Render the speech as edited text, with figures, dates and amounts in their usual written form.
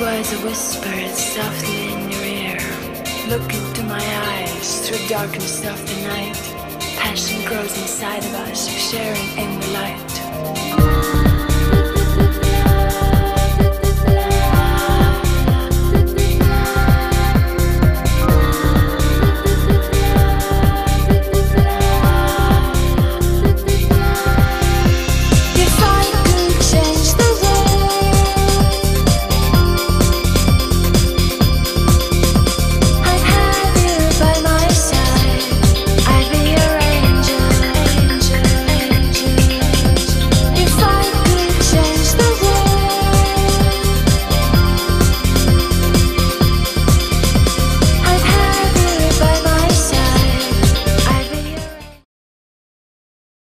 was a whisper softly in your ear. Look into my eyes through darkness of the night. Passion grows inside of us, sharing in the